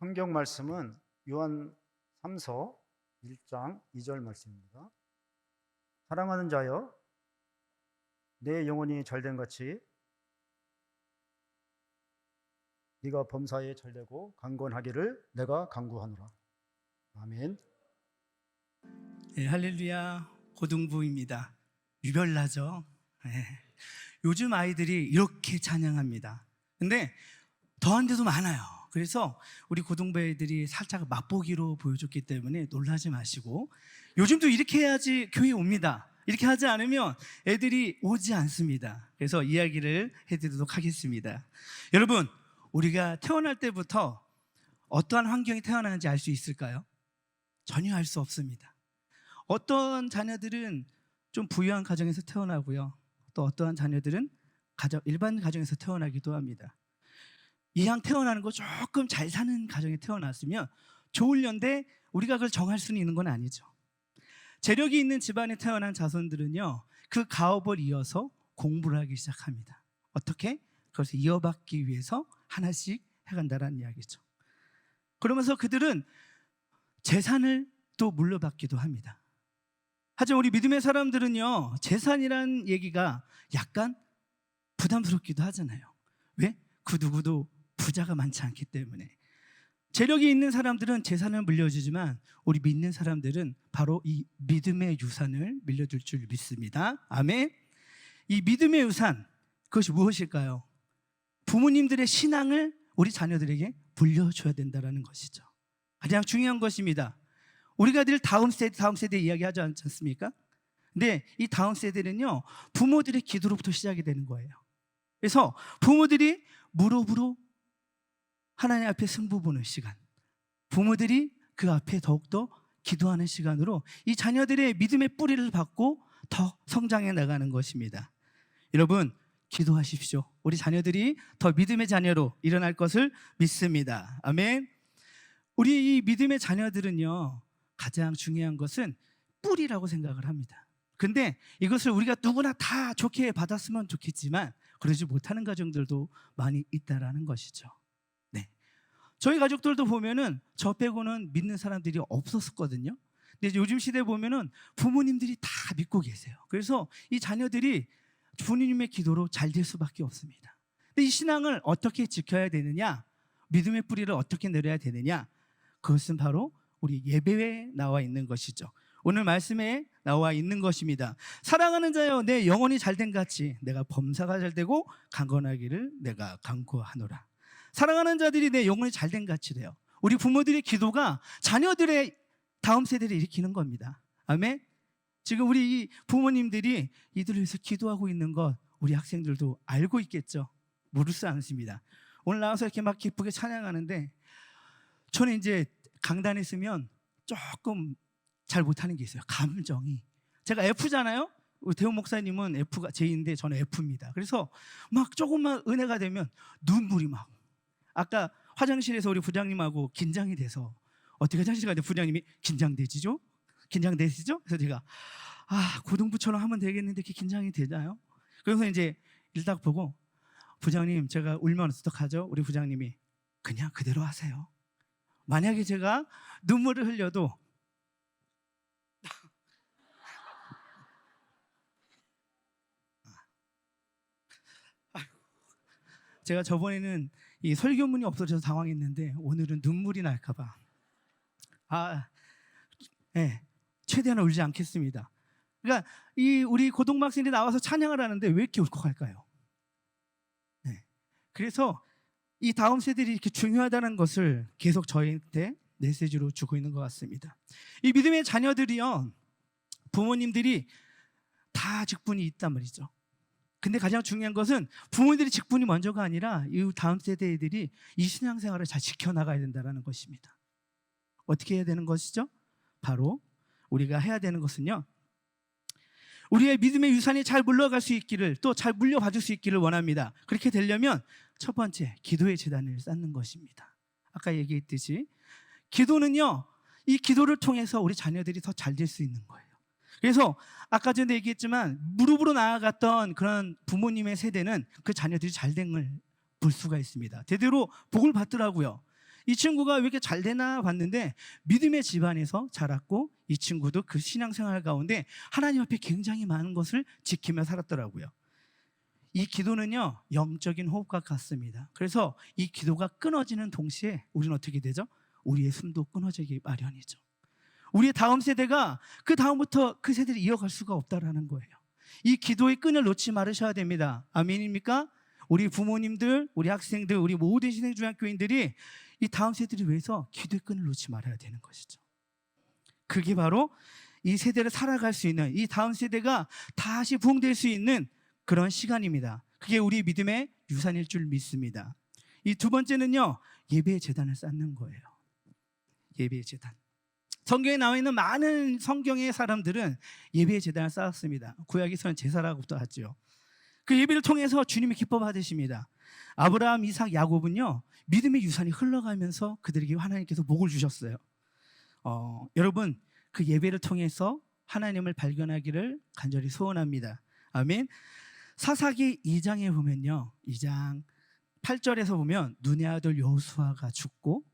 성경 말씀은 요한 3서 1장 2절 말씀입니다. 사랑하는 자여, 내 영혼이 잘된 같이 네가 범사에 잘되고 강건하기를 내가 간구하노라. 아멘. 네, 할렐루야. 고등부입니다. 유별나죠. 네. 요즘 아이들이 이렇게 찬양합니다. 근데 더한 데도 많아요. 그래서 우리 고등부 애들이 살짝 맛보기로 보여줬기 때문에 놀라지 마시고, 요즘도 이렇게 해야지 교회 옵니다. 이렇게 하지 않으면 애들이 오지 않습니다. 그래서 이야기를 해드리도록 하겠습니다. 여러분, 우리가 태어날 때부터 어떠한 환경이 태어나는지 알 수 있을까요? 전혀 알 수 없습니다. 어떤 자녀들은 좀 부유한 가정에서 태어나고요, 또 어떠한 자녀들은 일반 가정에서 태어나기도 합니다. 이왕 태어나는 거 조금 잘 사는 가정에 태어났으면 좋으련데 우리가 그걸 정할 수는 있는 건 아니죠. 재력이 있는 집안에 태어난 자손들은요, 그 가업을 이어서 공부를 하기 시작합니다. 어떻게? 그것을 이어받기 위해서 하나씩 해간다는 이야기죠. 그러면서 그들은 재산을 또 물려받기도 합니다. 하지만 우리 믿음의 사람들은요, 재산이란 얘기가 약간 부담스럽기도 하잖아요. 왜? 그 누구도 부자가 많지 않기 때문에. 재력이 있는 사람들은 재산을 물려주지만 우리 믿는 사람들은 바로 이 믿음의 유산을 밀려줄 줄 믿습니다. 아멘. 이 믿음의 유산, 그것이 무엇일까요? 부모님들의 신앙을 우리 자녀들에게 물려줘야 된다는 것이죠. 가장 중요한 것입니다. 우리가 늘 다음 세대 이야기하지 않지 않습니까? 근데 이 다음 세대는요, 부모들의 기도로부터 시작이 되는 거예요. 그래서 부모들이 무릎으로 하나님 앞에 승부 보는 시간, 부모들이 그 앞에 더욱더 기도하는 시간으로 이 자녀들의 믿음의 뿌리를 받고 더 성장해 나가는 것입니다. 여러분, 기도하십시오. 우리 자녀들이 더 믿음의 자녀로 일어날 것을 믿습니다. 아멘. 우리 이 믿음의 자녀들은요, 가장 중요한 것은 뿌리라고 생각을 합니다. 근데 이것을 우리가 누구나 다 좋게 받았으면 좋겠지만 그러지 못하는 가정들도 많이 있다라는 것이죠. 네. 저희 가족들도 보면은 저 빼고는 믿는 사람들이 없었거든요. 근데 요즘 시대에 보면은 부모님들이 다 믿고 계세요. 그래서 이 자녀들이 부모님의 기도로 잘 될 수밖에 없습니다. 근데 이 신앙을 어떻게 지켜야 되느냐, 믿음의 뿌리를 어떻게 내려야 되느냐, 그것은 바로 우리 예배에 나와 있는 것이죠. 오늘 말씀에 나와 있는 것입니다. 사랑하는 자여, 내 영혼이 잘된 같이 내가 범사가 잘되고 강건하기를 내가 간구하노라. 사랑하는 자들이 내 영혼이 잘된 같이래요. 우리 부모들의 기도가 자녀들의 다음 세대를 일으키는 겁니다. 아멘. 지금 우리 부모님들이 이들을 위해서 기도하고 있는 것 우리 학생들도 알고 있겠죠. 모르지 않습니다. 오늘 나와서 이렇게 막 기쁘게 찬양하는데 저는 이제 강단에 있으면 조금 잘 못하는 게 있어요. 감정이. 제가 F잖아요. 우리 대웅 목사님은 F가 J인데 저는 F입니다. 그래서 막 조금만 은혜가 되면 눈물이 막. 아까 화장실에서 우리 부장님하고 긴장이 돼서 어떻게 화장실 가는데 부장님이 긴장되시죠? 그래서 제가 고등부처럼 하면 되겠는데 이렇게 긴장이 되나요? 그래서 이제 일딱 보고 부장님, 제가 울면 어떡하죠? 우리 부장님이 그냥 그대로 하세요. 만약에 제가 눈물을 흘려도 제가 저번에는 이 설교문이 없어져서 당황했는데 오늘은 눈물이 날까봐 네, 최대한 울지 않겠습니다. 그러니까 이 우리 고등학생들이 나와서 찬양을 하는데 왜 이렇게 울컥할까요? 네, 그래서 이 다음 세대들이 이렇게 중요하다는 것을 계속 저희한테 메시지로 주고 있는 것 같습니다. 이 믿음의 자녀들이요, 부모님들이 다 직분이 있단 말이죠. 근데 가장 중요한 것은 부모님들이 직분이 먼저가 아니라 이 다음 세대들이 이 신앙생활을 잘 지켜나가야 된다는 것입니다. 어떻게 해야 되는 것이죠? 바로 우리가 해야 되는 것은요, 우리의 믿음의 유산이 잘 물러갈 수 있기를, 또 잘 물려받을 수 있기를 원합니다. 그렇게 되려면 첫 번째, 기도의 재단을 쌓는 것입니다. 아까 얘기했듯이 기도는요, 이 기도를 통해서 우리 자녀들이 더 잘 될 수 있는 거예요. 그래서 아까 전에 얘기했지만 무릎으로 나아갔던 그런 부모님의 세대는 그 자녀들이 잘됨을 볼 수가 있습니다. 대대로 복을 받더라고요. 이 친구가 왜 이렇게 잘 되나 봤는데 믿음의 집안에서 자랐고 이 친구도 그 신앙생활 가운데 하나님 앞에 굉장히 많은 것을 지키며 살았더라고요. 이 기도는요, 영적인 호흡과 같습니다. 그래서 이 기도가 끊어지는 동시에 우리는 어떻게 되죠? 우리의 숨도 끊어지기 마련이죠. 우리의 다음 세대가 그 다음부터 그 세대를 이어갈 수가 없다라는 거예요. 이 기도의 끈을 놓지 말으셔야 됩니다. 아멘입니까? 우리 부모님들, 우리 학생들, 우리 모든 신생중학교인들이 이 다음 세대를 위해서 기도의 끈을 놓지 말아야 되는 것이죠. 그게 바로 이 세대를 살아갈 수 있는, 이 다음 세대가 다시 부흥될 수 있는 그런 시간입니다. 그게 우리 믿음의 유산일 줄 믿습니다. 이 두 번째는요, 예배의 제단을 쌓는 거예요. 예배의 제단. 성경에 나와 있는 많은 성경의 사람들은 예배의 제단을 쌓았습니다. 구약에서는 제사라고도 하죠. 그 예배를 통해서 주님이 기뻐 받으십니다. 아브라함, 이삭, 야곱은요, 믿음의 유산이 흘러가면서 그들에게 하나님께서 복을 주셨어요. 여러분, 그 예배를 통해서 하나님을 발견하기를 간절히 소원합니다. 아멘. 사사기 2장에 보면요, 2장 8절에서 보면 눈의 아들 여호수아가 죽고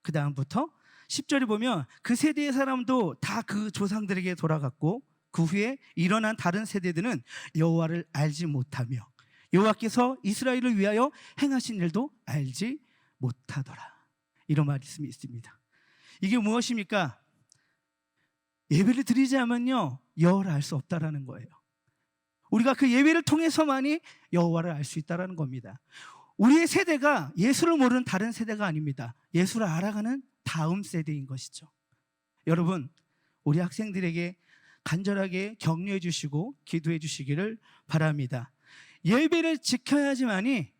그 다음부터 10절에 보면 그 세대의 사람도 다 그 조상들에게 돌아갔고 그 후에 일어난 다른 세대들은 여호와를 알지 못하며 여호와께서 이스라엘을 위하여 행하신 일도 알지 못하더라. 이런 말씀이 있습니다. 이게 무엇입니까? 예배를 드리지 않으면요, 여호와를 알 수 없다라는 거예요. 우리가 그 예배를 통해서만이 여호와를 알 수 있다라는 겁니다. 우리의 세대가 예수를 모르는 다른 세대가 아닙니다. 예수를 알아가는 다음 세대인 것이죠. 여러분, 우리 학생들에게 간절하게 격려해 주시고 기도해 주시기를 바랍니다. 예배를 지켜야지만이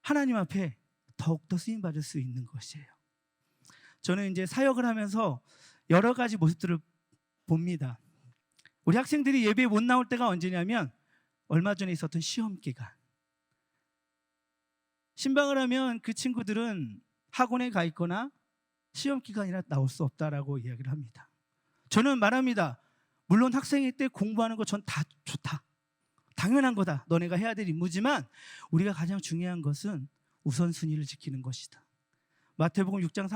하나님 앞에 더욱더 쓰임 받을 수 있는 것이에요. 저는 이제 사역을 하면서 여러 가지 모습들을 봅니다. 우리 학생들이 예배에 못 나올 때가 언제냐면 얼마 전에 있었던 시험 기간. 신방을 하면 그 친구들은 학원에 가 있거나 시험 기간이라 나올 수 없다라고 이야기를 합니다. 저는 말합니다. 물론 학생일 때 공부하는 거 전 다 좋다. 당연한 거다. 너네가 해야 될 임무지만 우리가 가장 중요한 것은 우선순위를 지키는 것이다. 마태복음 6장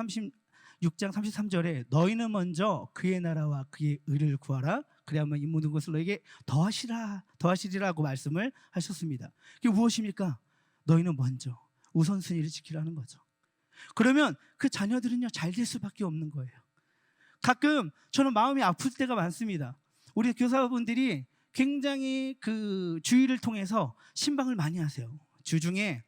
33절에 너희는 먼저 그의 나라와 그의 의를 구하라. 그래야만 이 모든 것을 너에게 더하시리라고 말씀을 하셨습니다. 그게 무엇입니까? 너희는 먼저 우선순위를 지키라는 거죠. 그러면 그 자녀들은요, 잘 될 수밖에 없는 거예요. 가끔 저는 마음이 아플 때가 많습니다. 우리 교사분들이 굉장히 그 주일을 통해서 신방을 많이 하세요. 주중에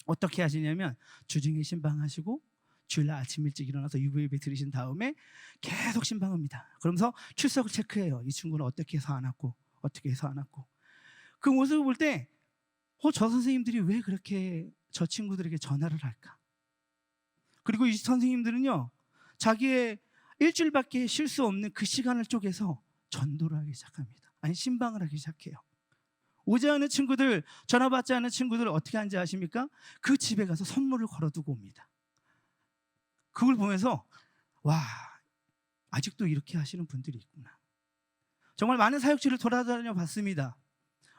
어떻게 하시냐면 주중에 신방하시고 주일날 아침 일찍 일어나서 유부예배 드리신 다음에 계속 신방합니다. 그러면서 출석을 체크해요. 이 친구는 어떻게 해서 안 왔고 어떻게 해서 안 왔고. 그 모습을 볼 때 저 선생님들이 왜 그렇게 저 친구들에게 전화를 할까? 그리고 이 선생님들은요, 자기의 일주일밖에 쉴 수 없는 그 시간을 쪼개서 전도를 하기 시작합니다. 아니, 신방을 하기 시작해요. 오지 않은 친구들, 전화 받지 않은 친구들 어떻게 하는지 아십니까? 그 집에 가서 선물을 걸어두고 옵니다. 그걸 보면서 와, 아직도 이렇게 하시는 분들이 있구나. 정말 많은 사역지를 돌아다녀 봤습니다.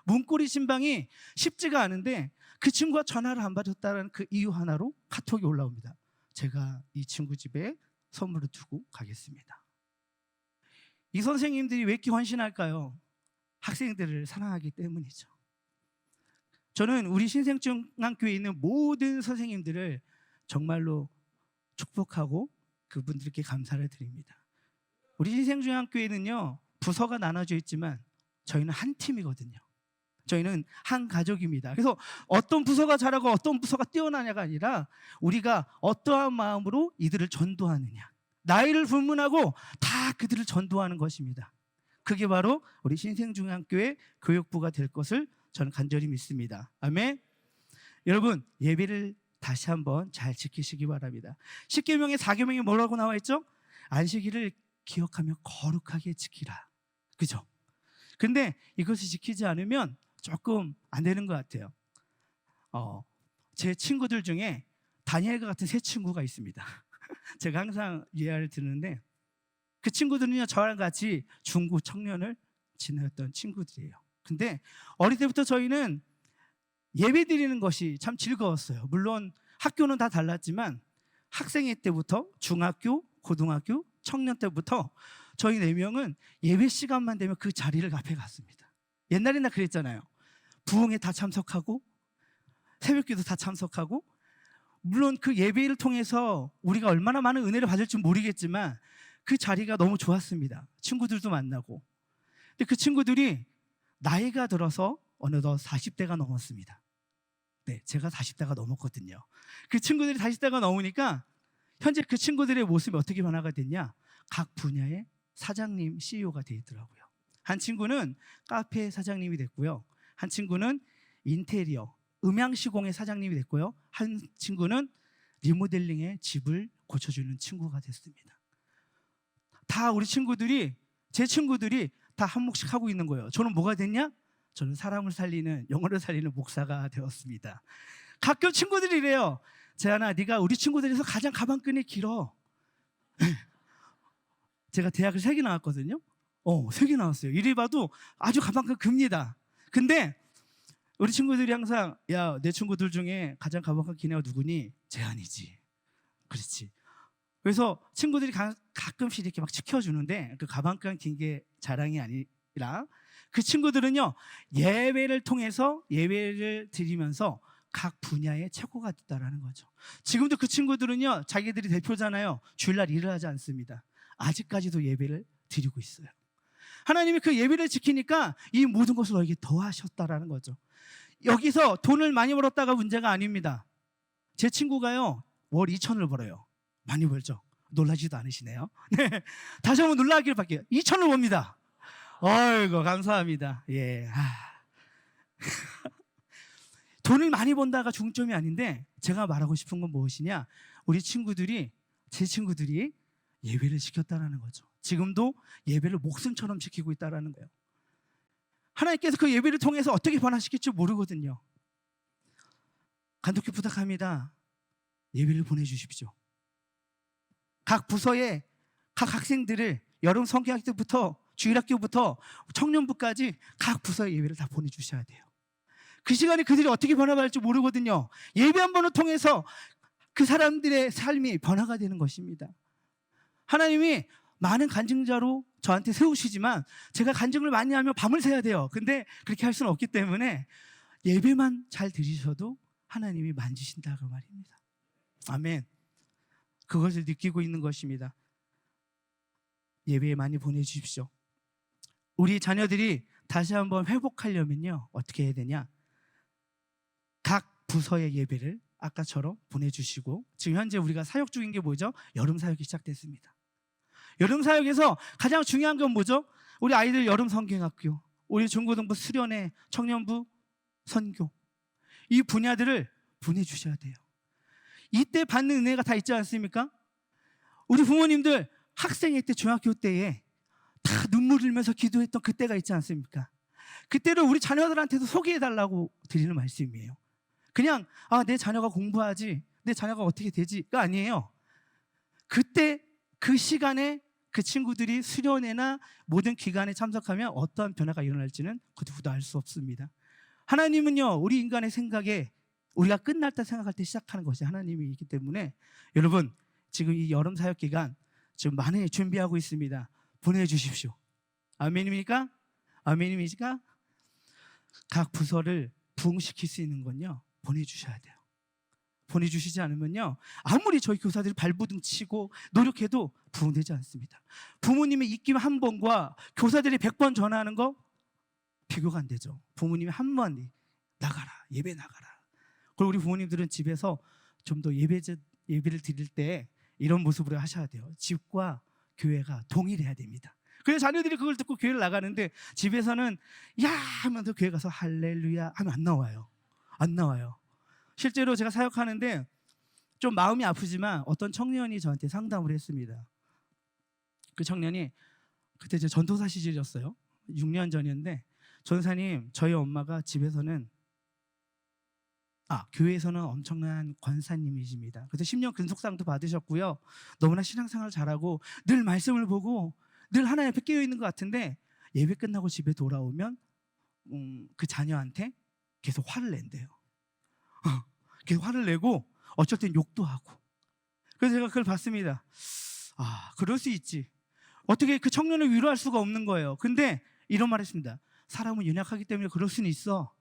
문고리 신방이 쉽지가 않은데 그 친구가 전화를 안 받았다는 그 이유 하나로 카톡이 올라옵니다. 제가 이 친구 집에 선물을 두고 가겠습니다. 이 선생님들이 왜 이렇게 헌신할까요? 학생들을 사랑하기 때문이죠. 저는 우리 신생중앙교회에 있는 모든 선생님들을 정말로 축복하고 그분들께 감사를 드립니다. 우리 신생중앙교회는요, 부서가 나눠져 있지만 저희는 한 팀이거든요. 저희는 한 가족입니다. 그래서 어떤 부서가 잘하고 어떤 부서가 뛰어나냐가 아니라 우리가 어떠한 마음으로 이들을 전도하느냐, 나이를 불문하고 다 그들을 전도하는 것입니다. 그게 바로 우리 신생중앙교회 교육부가 될 것을 저는 간절히 믿습니다. 아멘. 여러분, 예배를 다시 한번 잘 지키시기 바랍니다. 10계명의 4계명에 뭐라고 나와 있죠? 안식일을 기억하며 거룩하게 지키라. 그죠? 근데 이것을 지키지 않으면 조금 안 되는 것 같아요. 제 친구들 중에 다니엘과 같은 세 친구가 있습니다. 제가 항상 예화를 듣는데 그 친구들은요, 저랑 같이 중고 청년을 지냈던 친구들이에요. 근데 어릴 때부터 저희는 예배 드리는 것이 참 즐거웠어요. 물론 학교는 다 달랐지만 학생회 때부터 중학교, 고등학교, 청년 때부터 저희 4명은 예배 시간만 되면 그 자리를 앞에 갔습니다. 옛날에나 그랬잖아요. 부흥회 다 참석하고 새벽기도 다 참석하고, 물론 그 예배를 통해서 우리가 얼마나 많은 은혜를 받을지 모르겠지만 그 자리가 너무 좋았습니다. 친구들도 만나고. 근데 그 친구들이 나이가 들어서 어느덧 40대가 넘었습니다. 네, 제가 40대가 넘었거든요. 그 친구들이 40대가 넘으니까 현재 그 친구들의 모습이 어떻게 변화가 됐냐? 각 분야의 사장님, CEO가 되어 있더라고요. 한 친구는 카페 사장님이 됐고요. 한 친구는 인테리어, 음향 시공의 사장님이 됐고요. 한 친구는 리모델링의 집을 고쳐주는 친구가 됐습니다. 다 우리 친구들이, 제 친구들이 다 한 몫씩 하고 있는 거예요. 저는 뭐가 됐냐? 저는 사람을 살리는, 영혼을 살리는 목사가 되었습니다. 가끔 친구들이 이래요. 재한아, 네가 우리 친구들에서 가장 가방끈이 길어. 제가 대학을 3개 나왔거든요. 3개 나왔어요. 이래 봐도 아주 가방끈 깁니다. 근데 우리 친구들이 항상, 야, 내 친구들 중에 가장 가방끈 긴 애가 누구니? 재한이지. 그렇지. 그래서 친구들이 가끔씩 이렇게 막 지켜주는데, 그 가방끈 긴 게 자랑이 아니라 그 친구들은요, 예배를 통해서 예배를 드리면서 각 분야의 최고가 됐다라는 거죠. 지금도 그 친구들은요, 자기들이 대표잖아요. 주일날 일을 하지 않습니다. 아직까지도 예배를 드리고 있어요. 하나님이 그 예배를 지키니까 이 모든 것을 너에게 더하셨다라는 거죠. 여기서 돈을 많이 벌었다가 문제가 아닙니다. 제 친구가요, 월 2천을 벌어요. 많이 벌죠? 놀라지도 않으시네요. 네. 다시 한번 놀라기를 바랄게요. 2천을 법니다. 어이구, 감사합니다. 예. 돈을 많이 번다가 중점이 아닌데, 제가 말하고 싶은 건 무엇이냐? 우리 친구들이, 제 친구들이 예배를 지켰다라는 거죠. 지금도 예배를 목숨처럼 지키고 있다라는 거예요. 하나님께서 그 예배를 통해서 어떻게 변화시킬지 모르거든요. 간독히 부탁합니다. 예배를 보내주십시오. 각 부서에 각 학생들을 여름 성경학 때부터 주일학교부터 청년부까지 각 부서에 예배를 다 보내주셔야 돼요. 그 시간에 그들이 어떻게 변화할지 모르거든요. 예배 한 번을 통해서 그 사람들의 삶이 변화가 되는 것입니다. 하나님이 많은 간증자로 저한테 세우시지만 제가 간증을 많이 하면 밤을 새야 돼요. 근데 그렇게 할 수는 없기 때문에 예배만 잘 드리셔도 하나님이 만지신다고 말입니다. 아멘. 그것을 느끼고 있는 것입니다. 예배에 많이 보내주십시오. 우리 자녀들이 다시 한번 회복하려면요, 어떻게 해야 되냐? 각 부서의 예배를 아까처럼 보내주시고, 지금 현재 우리가 사역 중인 게 뭐죠? 여름 사역이 시작됐습니다. 여름 사역에서 가장 중요한 건 뭐죠? 우리 아이들 여름 성경학교, 우리 중고등부 수련회, 청년부 선교, 이 분야들을 보내주셔야 돼요. 이때 받는 은혜가 다 있지 않습니까? 우리 부모님들 학생회 때, 중학교 때에 다 눈물 흘리면서 기도했던 그때가 있지 않습니까? 그때를 우리 자녀들한테도 소개해달라고 드리는 말씀이에요. 그냥 내 자녀가 공부하지, 내 자녀가 어떻게 되지가 아니에요. 그때 그 시간에 그 친구들이 수련회나 모든 기간에 참석하면 어떠한 변화가 일어날지는 그 누구도 알 수 없습니다. 하나님은요, 우리 인간의 생각에 우리가 끝났다 생각할 때 시작하는 것이 하나님이기 때문에, 여러분 지금 이 여름 사역 기간 지금 많이 준비하고 있습니다. 보내주십시오. 아멘입니까? 아멘입니까? 각 부서를 부흥시킬 수 있는 건요, 보내주셔야 돼요. 보내주시지 않으면요, 아무리 저희 교사들이 발버둥 치고 노력해도 부흥되지 않습니다. 부모님의 입김 한 번과 교사들이 100번 전화하는 거 비교가 안 되죠. 부모님이 한 번 나가라, 예배 나가라. 그리고 우리 부모님들은 집에서 좀 더 예배를 드릴 때 이런 모습으로 하셔야 돼요. 집과 교회가 동일해야 됩니다. 그래서 자녀들이 그걸 듣고 교회를 나가는데, 집에서는 야 하면서 교회 가서 할렐루야 하면 안 나와요. 안 나와요. 실제로 제가 사역하는데 좀 마음이 아프지만 어떤 청년이 저한테 상담을 했습니다. 그 청년이 그때 제 전도사 시절이었어요. 6년 전이었는데, 전사님, 저희 엄마가 집에서는 교회에서는 엄청난 권사님이십니다. 그래서 10년 근속상도 받으셨고요. 너무나 신앙생활 잘하고 늘 말씀을 보고 늘 하나님 앞에 깨어있는 것 같은데, 예배 끝나고 집에 돌아오면 그 자녀한테 계속 화를 낸대요. 계속 화를 내고 어쩔 땐 욕도 하고. 그래서 제가 그걸 봤습니다. 아, 그럴 수 있지. 어떻게 그 청년을 위로할 수가 없는 거예요. 근데 이런 말 했습니다. 사람은 연약하기 때문에 그럴 수는 있어.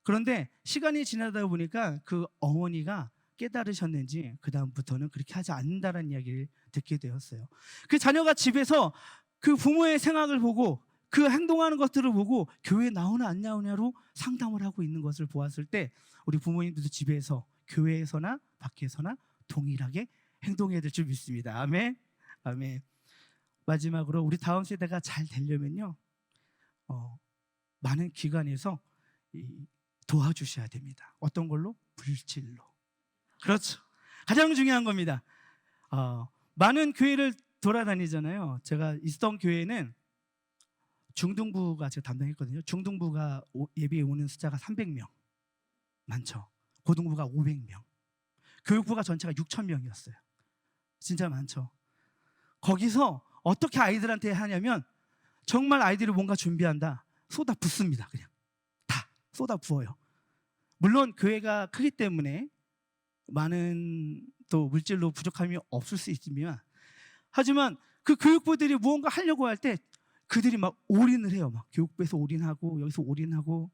그런데 시간이 지나다 보니까 그 어머니가 깨달으셨는지 그 다음부터는 그렇게 하지 않는다는 이야기를 듣게 되었어요. 그 자녀가 집에서 그 부모의 생각을 보고 그 행동하는 것들을 보고 교회에 나오나 안 나오냐로 상담을 하고 있는 것을 보았을 때 우리 부모님들도 집에서 교회에서나 밖에서나 동일하게 행동해야 될 줄 믿습니다. 아멘. 아멘. 마지막으로 우리 다음 세대가 잘 되려면요, 많은 기관에서 도와주셔야 됩니다. 어떤 걸로? 물질로. 그렇죠. 가장 중요한 겁니다. 많은 교회를 돌아다니잖아요. 제가 있었던 교회는 중등부가 제가 담당했거든요. 중등부가 예배에 오는 숫자가 300명. 많죠. 고등부가 500명. 교육부가 전체가 6,000명이었어요. 진짜 많죠. 거기서 어떻게 아이들한테 하냐면 정말 아이들이 뭔가 준비한다. 쏟아 붓습니다. 그냥 다 쏟아 부어요. 물론 교회가 크기 때문에 많은 또 물질로 부족함이 없을 수 있지만, 하지만 그 교육부들이 무언가 하려고 할 때 그들이 막 올인을 해요. 막 교육부에서 올인하고 여기서 올인하고.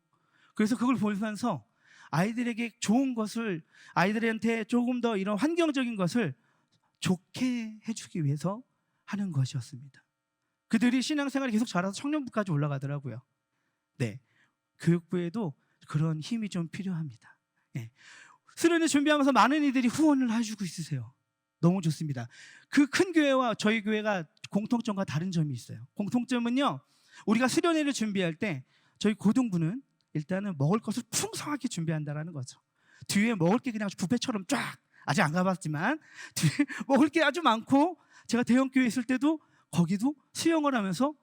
그래서 그걸 보면서 아이들에게 좋은 것을, 아이들한테 조금 더 이런 환경적인 것을 좋게 해주기 위해서 하는 것이었습니다. 그들이 신앙생활이 계속 자라서 청년부까지 올라가더라고요. 네, 교육부에도 그런 힘이 좀 필요합니다. 네. 수련회 준비하면서 많은 이들이 후원을 해주고 있으세요. 너무 좋습니다. 그 큰 교회와 저희 교회가 공통점과 다른 점이 있어요. 공통점은요, 우리가 수련회를 준비할 때 저희 고등부는 일단은 먹을 것을 풍성하게 준비한다라는 거죠. 뒤에 먹을 게 그냥 뷔페처럼 쫙, 아직 안 가봤지만 뒤에 먹을 게 아주 많고, 제가 대형교회 있을 때도 거기도 수영을 하면서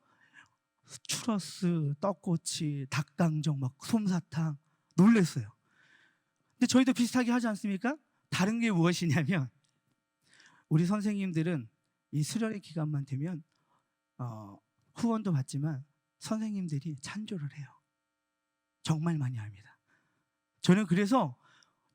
추러스, 떡꼬치, 닭강정, 막 솜사탕, 놀랬어요. 근데 저희도 비슷하게 하지 않습니까? 다른 게 무엇이냐면 우리 선생님들은 이 수련회 기간만 되면 후원도 받지만 선생님들이 찬조를 해요. 정말 많이 합니다. 저는 그래서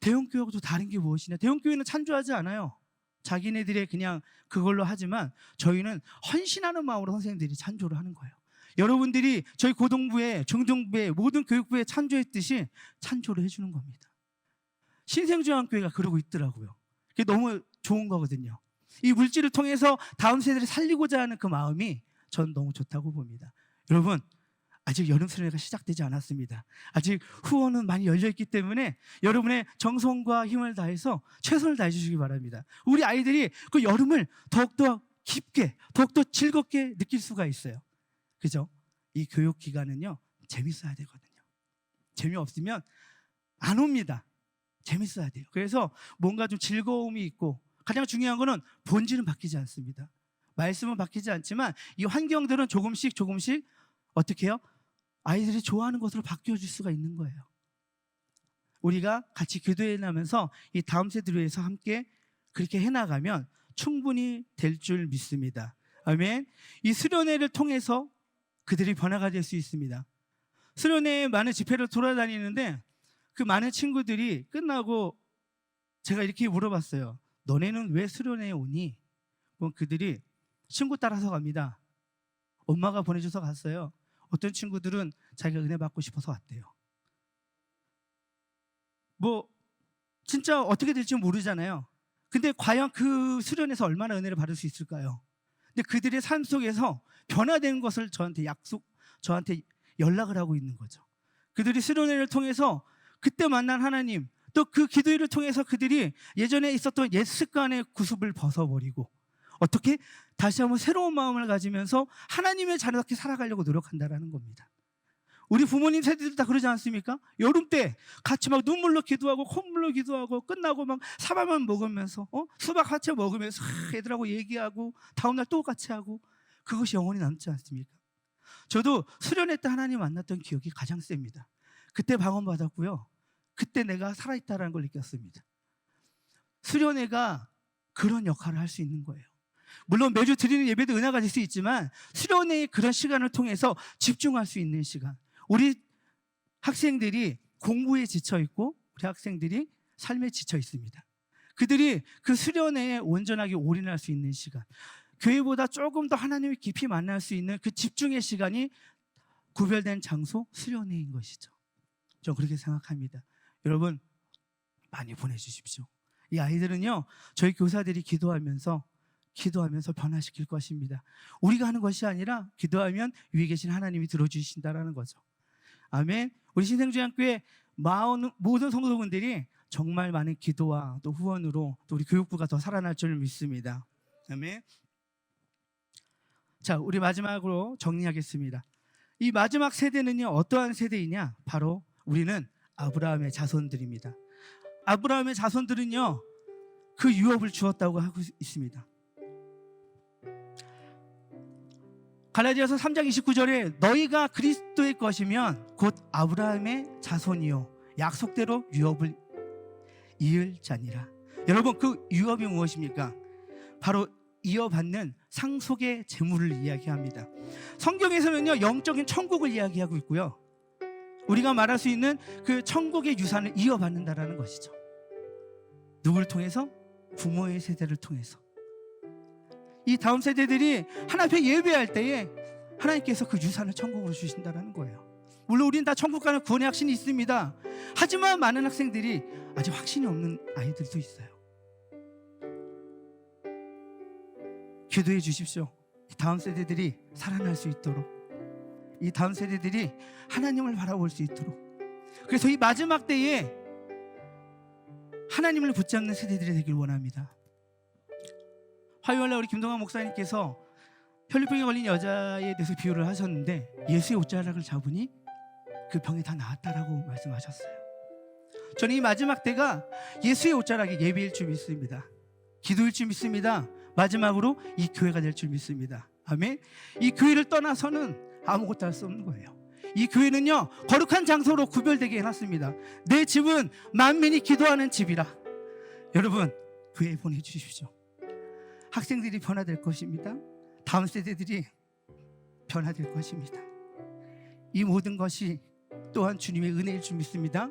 대형교회하고도 다른 게 무엇이냐, 대형교회는 찬조하지 않아요. 자기네들의 그냥 그걸로 하지만 저희는 헌신하는 마음으로 선생님들이 찬조를 하는 거예요. 여러분들이 저희 고등부에, 중등부에, 모든 교육부에 찬조했듯이 찬조를 해주는 겁니다. 신생중앙교회가 그러고 있더라고요. 그게 너무 좋은 거거든요. 이 물질을 통해서 다음 세대를 살리고자 하는 그 마음이 전 너무 좋다고 봅니다. 여러분, 아직 여름 수련회가 시작되지 않았습니다. 아직 후원은 많이 열려있기 때문에 여러분의 정성과 힘을 다해서 최선을 다해 주시기 바랍니다. 우리 아이들이 그 여름을 더욱더 깊게, 더욱더 즐겁게 느낄 수가 있어요. 그죠? 이 교육 기간은요, 재밌어야 되거든요. 재미없으면 안 옵니다. 재밌어야 돼요. 그래서 뭔가 좀 즐거움이 있고, 가장 중요한 거는 본질은 바뀌지 않습니다. 말씀은 바뀌지 않지만 이 환경들은 조금씩 어떻게 해요? 아이들이 좋아하는 것으로 바뀌어질 수가 있는 거예요. 우리가 같이 기도해 나면서 이 다음 세대를 위해서 함께 그렇게 해나가면 충분히 될 줄 믿습니다. 아멘. 이 수련회를 통해서 그들이 변화가 될 수 있습니다. 수련회에 많은 집회를 돌아다니는데 그 많은 친구들이 끝나고 제가 이렇게 물어봤어요. 너네는 왜 수련회에 오니? 그럼 그들이 친구 따라서 갑니다. 엄마가 보내줘서 갔어요. 어떤 친구들은 자기가 은혜 받고 싶어서 왔대요. 뭐 진짜 어떻게 될지 모르잖아요. 근데 과연 그 수련에서 얼마나 은혜를 받을 수 있을까요? 근데 그들의 삶 속에서 변화된 것을 저한테 연락을 하고 있는 거죠. 그들이 수련회를 통해서 그때 만난 하나님, 또 그 기도회를 통해서 그들이 예전에 있었던 옛 습관의 구습을 벗어버리고 어떻게 다시 한번 새로운 마음을 가지면서 하나님의 자녀답게 살아가려고 노력한다는 겁니다. 우리 부모님 세대들 다 그러지 않습니까? 여름 때 같이 막 눈물로 기도하고 콧물로 기도하고 끝나고 막 사발만 먹으면서 수박 같이 먹으면서 애들하고 얘기하고 다음날 또 같이 하고, 그것이 영원히 남지 않습니까? 저도 수련회 때 하나님 만났던 기억이 가장 셉니다. 그때 방언 받았고요. 그때 내가 살아있다는 걸 느꼈습니다. 수련회가 그런 역할을 할 수 있는 거예요. 물론 매주 드리는 예배도 은혜가 될 수 있지만 수련회의 그런 시간을 통해서 집중할 수 있는 시간. 우리 학생들이 공부에 지쳐 있고 우리 학생들이 삶에 지쳐 있습니다. 그들이 그 수련회에 온전하게 올인할 수 있는 시간, 교회보다 조금 더 하나님을 깊이 만날 수 있는 그 집중의 시간이 구별된 장소 수련회인 것이죠. 저는 그렇게 생각합니다. 여러분 많이 보내주십시오. 이 아이들은요, 저희 교사들이 기도하면서 변화시킬 것입니다. 우리가 하는 것이 아니라 기도하면 위에 계신 하나님이 들어주신다라는 거죠. 아멘. 우리 신생주양교회 모든 성도분들이 정말 많은 기도와 또 후원으로 또 우리 교육부가 더 살아날 줄 믿습니다. 아멘. 자, 우리 마지막으로 정리하겠습니다. 이 마지막 세대는요, 어떠한 세대이냐? 바로 우리는 아브라함의 자손들입니다. 아브라함의 자손들은요, 그 유업을 주었다고 하고 있습니다. 갈라디아서 3장 29절에 너희가 그리스도의 것이면 곧 아브라함의 자손이요 약속대로 유업을 이을 자니라. 여러분, 그 유업이 무엇입니까? 바로 이어받는 상속의 재물을 이야기합니다. 성경에서는요, 영적인 천국을 이야기하고 있고요, 우리가 말할 수 있는 그 천국의 유산을 이어받는다라는 것이죠. 누구를 통해서? 부모의 세대를 통해서. 이 다음 세대들이 하나님 앞에 예배할 때에 하나님께서 그 유산을 천국으로 주신다는 거예요. 물론 우리는 다 천국 가는 구원의 확신이 있습니다. 하지만 많은 학생들이 아직 확신이 없는 아이들도 있어요. 기도해 주십시오. 이 다음 세대들이 살아날 수 있도록, 이 다음 세대들이 하나님을 바라볼 수 있도록. 그래서 이 마지막 때에 하나님을 붙잡는 세대들이 되길 원합니다. 화요일날 우리 김동환 목사님께서 혈류병에 걸린 여자에 대해서 비유를 하셨는데, 예수의 옷자락을 잡으니 그 병이 다 나았다라고 말씀하셨어요. 저는 이 마지막 때가 예수의 옷자락이 예배일 줄 믿습니다. 기도일 줄 믿습니다. 마지막으로 이 교회가 될 줄 믿습니다. 아멘. 이 교회를 떠나서는 아무것도 할 수 없는 거예요. 이 교회는요, 거룩한 장소로 구별되게 해놨습니다. 내 집은 만민이 기도하는 집이라. 여러분, 교회에 보내주십시오. 학생들이 변화될 것입니다. 다음 세대들이 변화될 것입니다. 이 모든 것이 또한 주님의 은혜일 줄 믿습니다.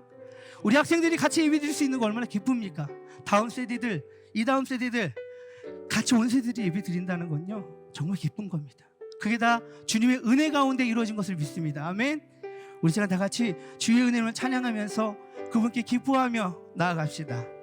우리 학생들이 같이 예배드릴 수 있는 거 얼마나 기쁩니까? 다음 세대들, 이 다음 세대들 같이 온 세대들이 예배드린다는 건요, 정말 기쁜 겁니다. 그게 다 주님의 은혜 가운데 이루어진 것을 믿습니다. 아멘. 우리 시간 다 같이 주의 은혜를 찬양하면서 그분께 기뻐하며 나아갑시다.